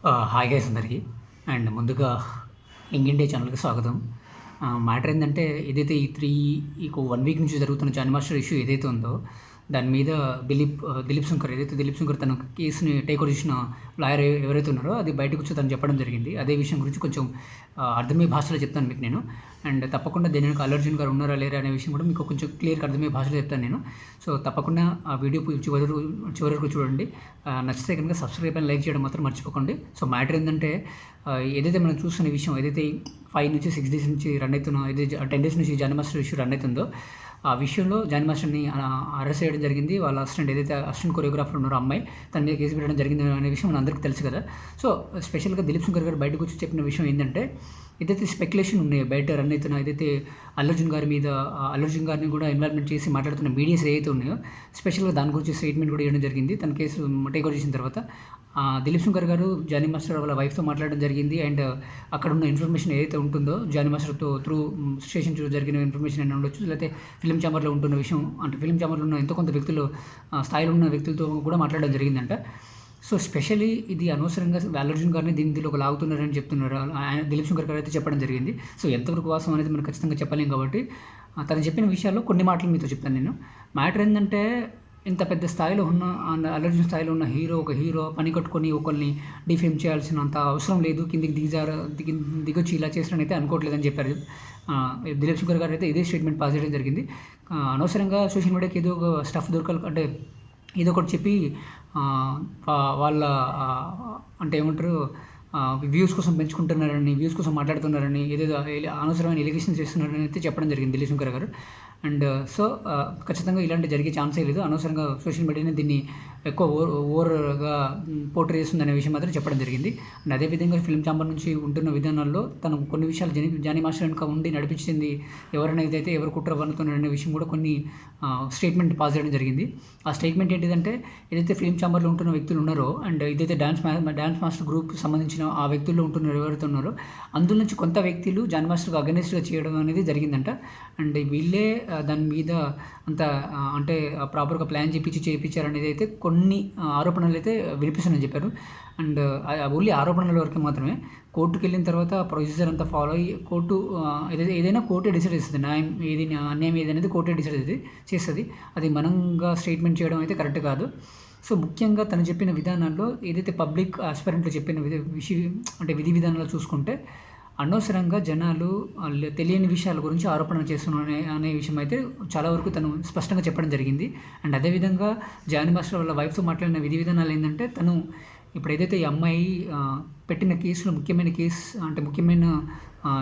Hi guys అందరికీ. And ముందుగా young India ఛానల్‌కి స్వాగతం. మ్యాటర్ ఏందంటే ఏదైతే ఈ 1 వీక్ నుంచి జరుగుతున్న జానీ మాస్టర్ ఇష్యూ ఏదైతే ఉందో, దాని మీద దిలీప్ శంకర్ ఏదైతే దిలీప్ శంకర్ తన కేస్‌ని టేక్ ఓవర్ చేసిన లాయర్ ఎవరైతే ఉన్నారో అది బయటకొచ్చి తను చెప్పడం జరిగింది. అదే విషయం గురించి కొంచెం అర్థమయ్యే భాషలో చెప్తాను మీకు నేను. అండ్ తప్పకుండా దీని వెనక అల్లు అర్జున్ గారు ఉన్నారా లేరా అనే విషయం కూడా మీకు కొంచెం క్లియర్‌గా అర్థమయ్యే భాషలో చెప్తాను నేను. సో తప్పకుండా ఆ వీడియో చివరి వరకు చూడండి. నచ్చితే కనుక సబ్స్క్రైబ్ అండ్ లైక్ చేయడం మాత్రం మర్చిపోకండి. సో మ్యాటర్ ఏందంటే ఏదైతే మనం చూస్తున్న విషయం ఏదైతే 5 నుంచి 6 డేస్ నుంచి రన్ అవుతున్న 10 డేస్ నుంచి జానీ మాస్టర్ ఇష్యూ రన్ అవుతుందో, ఆ విషయంలో జానీ మాస్టర్‌ని అరెస్ట్ చేయడం జరిగింది. వాళ్ళ అసిస్టెంట్ కొరియోగ్రాఫర్ ఉన్నారో అమ్మాయి, తన మీద కేసు పెట్టడం జరిగింది అనే విషయం మనందరికీ తెలుసు కదా. సో స్పెషల్‌గా దిలీప్ శంకర్ గారు బయటకొచ్చి చెప్పిన విషయం ఏందంటే, ఏదైతే స్పెక్యులేషన్ ఉన్నాయో బయట రన్ అవుతున్న ఏదైతే అల్లు అర్జున్ గారి మీద అల్లు అర్జున్ గారిని కూడా ఇన్వాల్వ్‌మెంట్ చేసి మాట్లాడుతున్న మీడియాస్ ఏవైతే ఉన్నాయో, స్పెషల్‌గా దాని గురించి స్టేట్మెంట్ కూడా ఇవ్వడం జరిగింది. తన కేసు టేక్ ఓవర్ చేసిన తర్వాత దిలీప్ శంకర్ గారు జానీ మాస్టర్ వాళ్ళ వైఫ్‌తో మాట్లాడడం జరిగింది. అండ్ అక్కడ ఉన్న ఇన్ఫర్మేషన్ ఏదైతే ఉంటుందో జానీ మాస్టర్‌తో త్రూ స్టేషన్ త్రూ జరిగిన ఇన్ఫర్మేషన్ అయినా ఉండొచ్చు, లేకపోతే ఫిల్మ్ ఛాంబర్‌లో ఉంటున్న విషయం, అంటే ఫిల్మ్ ఛాంబర్‌లో ఉన్న ఎంతో కొంత వ్యక్తులు స్థాయిలో ఉన్న వ్యక్తులతో కూడా మాట్లాడడం జరిగిందంట. సో స్పెషల్లీ ఇది అనవసరంగా అల్లు అర్జున్ గారిని దీనిలోకి లాగుతున్నారని చెప్తున్నారు. ఆయన దిలీప్ శంకర్ గారు అయితే చెప్పడం జరిగింది. సో ఎంతవరకు వాస్తవం అనేది మనం ఖచ్చితంగా చెప్పలేం కాబట్టి తను చెప్పిన విషయాల్లో కొన్ని మాటలు మీతో చెప్తాను నేను. మ్యాటర్ ఏందంటే, ఇంత పెద్ద స్థాయిలో ఉన్న అల్లు అర్జున్ స్థాయిలో ఉన్న ఒక హీరో పని కట్టుకొని ఒకరిని డిఫేమ్ చేయాల్సినంత అవసరం లేదు. కిందికి దిగొచ్చి ఇలా చేస్తారని అనుకోవట్లేదని చెప్పారు. దిలీప్ శంకర్ గారు అయితే ఇదే స్టేట్మెంట్ పాస్ చేయడం జరిగింది. అనవసరంగా సోషల్ మీడియాకి ఏదో ఒక స్టఫ్ దొరకాలి అంటే ఏదో ఒకటి చెప్పి వాళ్ళ అంటే ఏమంటారు, వ్యూస్ కోసం పెంచుకుంటున్నారని, వ్యూస్ కోసం మాట్లాడుతున్నారని, ఏదేదో అనవసరమైన ఎలిగేషన్స్ చేస్తున్నారని అయితే చెప్పడం జరిగింది దిలీప్ శంకర్ గారు. అండ్ సో ఖచ్చితంగా ఇలాంటివి జరిగే ఛాన్సే లేదు. అనవసరంగా సోషల్ మీడియాని దీన్ని ఎక్కువ ఓవర్‌గా పోర్ట్రే చేస్తుందనే విషయం మాత్రం చెప్పడం జరిగింది. అండ్ అదేవిధంగా ఫిల్మ్ ఛాంబర్ నుంచి ఉంటున్న విధానాల్లో తను కొన్ని విషయాలు జానీ మాస్టర్ వెనుక ఉండి నడిపించింది ఎవరనేదైతే ఎవరు కుట్ర పన్నుతున్నారనే విషయం కూడా కొన్ని స్టేట్మెంట్ పాస్ చేయడం జరిగింది. ఆ స్టేట్మెంట్ ఏంటిదంటే, ఏదైతే ఫిల్మ్ ఛాంబర్‌లో ఉంటున్న వ్యక్తులు ఉన్నారో అండ్ ఏదైతే డాన్స్ మాస్టర్ గ్రూప్‌కి సంబంధించిన ఆ వ్యక్తుల్లో ఉంటున్నారు ఎవరైతే ఉన్నారో, అందులో నుంచి కొంత వ్యక్తులు జానీ మాస్టర్‌కి అగైనెస్ట్‌గా చేయడం అనేది జరిగిందంట. అండ్ వీళ్ళే దాని మీద అంత అంటే ప్రాపర్‌గా ప్లాన్ చేపించారనేది అయితే కొన్ని ఆరోపణలు అయితే వినిపిస్తున్నాయని చెప్పారు. అండ్ ఓన్లీ ఆరోపణల వరకు మాత్రమే. కోర్టుకెళ్ళిన తర్వాత ప్రొసీజర్ అంతా ఫాలో అయ్యి ఏదైనా కోర్టే డిసైడ్ చేస్తుంది. అన్యాయం ఏదనేది కోర్టే డిసైడ్ చేస్తది. అది మనంగా స్టేట్మెంట్ చేయడం అయితే కరెక్ట్ కాదు. సో ముఖ్యంగా తను చెప్పిన విధానాల్లో ఏదైతే పబ్లిక్ ఆస్పిరెంట్లు చెప్పిన విధి విధానాలు చూసుకుంటే, అనవసరంగా జనాలు తెలియని విషయాల గురించి ఆరోపణలు చేస్తున్నారు అనే విషయం అయితే చాలా వరకు తను స్పష్టంగా చెప్పడం జరిగింది. అండ్ అదేవిధంగా జానీ మాస్టర్ వాళ్ళ వైఫ్‌తో మాట్లాడిన విధి విధానాలు ఏందంటే, తను ఇప్పుడు ఏదైతే ఈ అమ్మాయి పెట్టిన కేసులో ముఖ్యమైన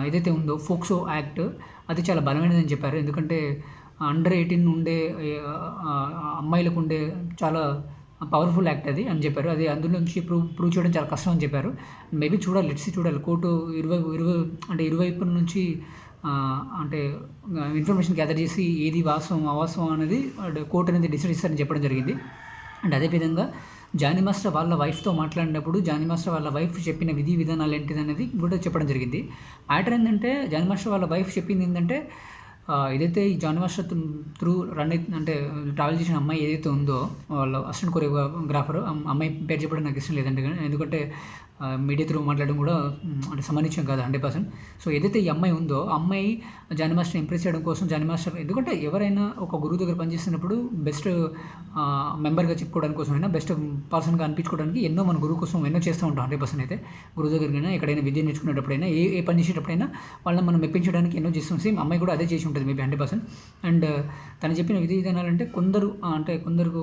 ఏదైతే ఉందో ఫోక్సో యాక్ట్, అది చాలా బలమైనదని చెప్పారు. ఎందుకంటే అండర్ 18 ఉండే అమ్మాయిలకు ఉండే చాలా పవర్‌ఫుల్ యాక్ట్ అది అని చెప్పారు. అది అందులో నుంచి ప్రూవ్ చేయడం చాలా కష్టం అని చెప్పారు. మేబీ చూడాలి. కోర్టు ఇరువైపుల నుంచి అంటే ఇన్ఫర్మేషన్ గ్యాదర్ చేసి ఏది వాస్తవం, అవాస్తవం అనేది కోర్ట్ అనేది డిసైడ్ చేస్తారని చెప్పడం జరిగింది. అండ్ అదేవిధంగా జానీ మాస్టర్ వాళ్ళ వైఫ్‌తో మాట్లాడినప్పుడు జానీ మాస్టర్ వాళ్ళ వైఫ్ చెప్పిన విధి విధానాలు ఏంటిదనేది కూడా చెప్పడం జరిగింది. మ్యాటర్ ఏందంటే, జానీ మాస్టర్ వాళ్ళ వైఫ్ చెప్పింది ఏందంటే, ఏదైతే ఈ జానీ మాస్టర్ త్రూ అంటే ట్రావెల్ చేసిన అమ్మాయి ఏదైతే ఉందో, వాళ్ళ అసిస్టెంట్ కొరియోగ్రాఫర్ అమ్మాయి పేరు చెప్పడం నాకు ఇష్టం లేదండి. ఎందుకంటే మీడియా త్రూ మాట్లాడడం కూడా అంటే సమంజసం కాదు 100%. సో ఏదైతే ఈ అమ్మాయి ఉందో, ఆ అమ్మాయి జానీ మాస్టర్‌ని ఇంప్రెస్ చేయడం కోసం ఎందుకంటే ఎవరైనా ఒక గురువు దగ్గర పనిచేస్తున్నప్పుడు బెస్ట్ మెంబర్‌గా చెప్పుకోవడానికి కోసమైనా, బెస్ట్ పర్సన్‌గా అనిపించుకోవడానికి మన గురువు కోసం ఎన్నో చేస్తూ ఉంటాం 100% అయితే. గురువు దగ్గరైనా, ఎక్కడైనా విద్య నేర్చుకునేటప్పుడైనా, ఏ పని చేసేటప్పుడైనా వాళ్ళని మనం మెప్పించడానికి ఎన్నో చేస్తాం. సేమ్ అమ్మాయి కూడా అదే చేసి ఉంటుంది మేబీ 100%. అండ్ తను చెప్పిన విధి విధానాలంటే కొందరు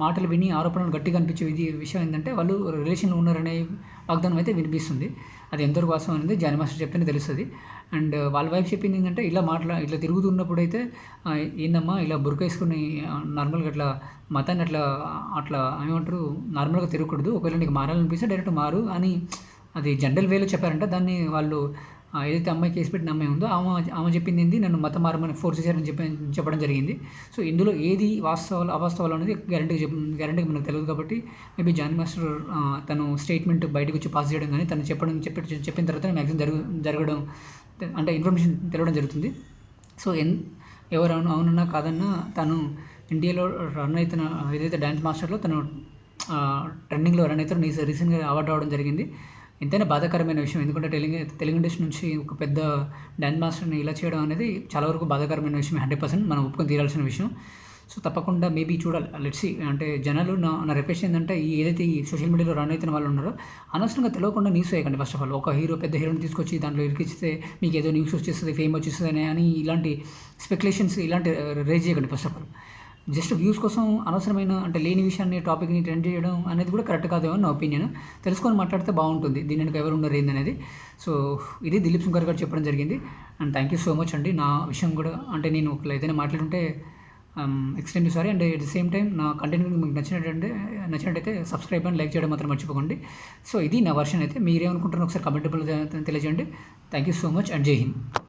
మాటలు విని ఆరోపణలు గట్టిగా అనిపించే విషయం ఏంటంటే, వాళ్ళు రిలేషన్‌లో ఉన్నారనే వాగ్దానం అయితే వినిపిస్తుంది. అది ఎంతవరకు వాస్తవం అనేది జానీ మాస్టర్ చెప్తేనే తెలుస్తది. అండ్ వాళ్ళ వైఫ్ చెప్పింది ఏంటంటే, ఇట్లా తిరుగుతున్నప్పుడైతే ఏందమ్మా ఇలా బురక వేసుకొని నార్మల్‌గా అట్లా మతాన్ని అట్లా ఏమంటారు, నార్మల్‌గా తిరగకూడదు. ఒకవేళ నీకు మారాలనిపిస్తే డైరెక్ట్ మారు అని అది జనరల్ వేలో చెప్పారంట. దాన్ని వాళ్ళు ఏదైతే అమ్మాయి కేసు పెట్టిన అమ్మాయి ఉందో ఆమె చెప్పింది ఏంది, నన్ను మతం మారమని ఫోర్స్ చేశారని చెప్పడం జరిగింది. సో ఇందులో ఏది వాస్తవాలు అవాస్తవాలు అనేది గ్యారంటీగా మనకు తెలియదు కాబట్టి, మేబీ జానీ మాస్టర్ తను స్టేట్మెంట్ బయటకు వచ్చి పాస్ చేయడం కానీ, తను చెప్పిన తర్వాత మ్యాక్సిమం జరగడం అంటే ఇన్ఫర్మేషన్ తెలవడం జరుగుతుంది. సో ఎవరు అవునన్నా కాదన్నా తను ఇండియాలో రన్ అవుతున్న ఏదైతే డాన్స్ మాస్టర్లో తను ట్రెండింగ్‌లో రన్ అవుతారు. రీసెంట్‌గా అవార్డ్ రావడం జరిగింది. ఎంతైనా బాధాకరమైన విషయం. ఎందుకంటే తెలుగు ఇండస్ట్రీ నుంచి ఒక పెద్ద డాన్స్ మాస్టర్‌ని ఇలా చేయడం అనేది చాలా వరకు బాధాకరమైన విషయమే. 100% మనం ఒప్పుకొని తీరాల్సిన విషయం. సో, తప్పకుండా మేబీ చూడాలి. Let's see. అంటే జనాలు నా రిక్వెస్ట్ ఏందంటే ఏదైతే ఈ సోషల్ మీడియాలో రన్ అయితున్న వాళ్ళు ఉన్నారో అనవసరంగా తెలవకుండా న్యూస్ వేయకండి ఫస్ట్ ఆఫ్ ఆల్. ఒక పెద్ద హీరోని తీసుకొచ్చి దాంట్లో ఇరికిస్తే మీకేదో న్యూస్ వచ్చేస్తది, ఫేమ్ వచ్చేస్తదని అని ఇలాంటి స్పెక్యులేషన్స్ ఇలాంటి రైజ్ చేయకండి first of all. Just views కోసం అనవసరమైన అంటే లేని విషయాన్ని టాపిక్‌ని ట్రెండ్ చేయడం అనేది కూడా కరెక్ట్ కాదేమో అని నా ఒపీనియన్. తెలుసుకొని మాట్లాడితే బావుంటుంది. దీని వెనక ఎవరు ఉన్నారు ఏందనేది. సో, ఇది దిలీప్ శంకర్ గారు చెప్పడం జరిగింది. And thank you so much అండి. నా విషయం కూడా అంటే నేను ఒకవేళ ఏదైనా మాట్లాడుంటే extremely sorry. And at the same time నా కంటెంట్ మీకు నచ్చినట్టయితే సబ్స్క్రైబ్ అండ్ లైక్ చేయడం మాత్రం మర్చిపోకండి. సో, ఇది నా వర్షన్ అయితే. మీరేమనుకుంటున్నారో ఒకసారి కామెంట్ రూపంలో తెలియజేయండి. Thank you so much and జై హింద్.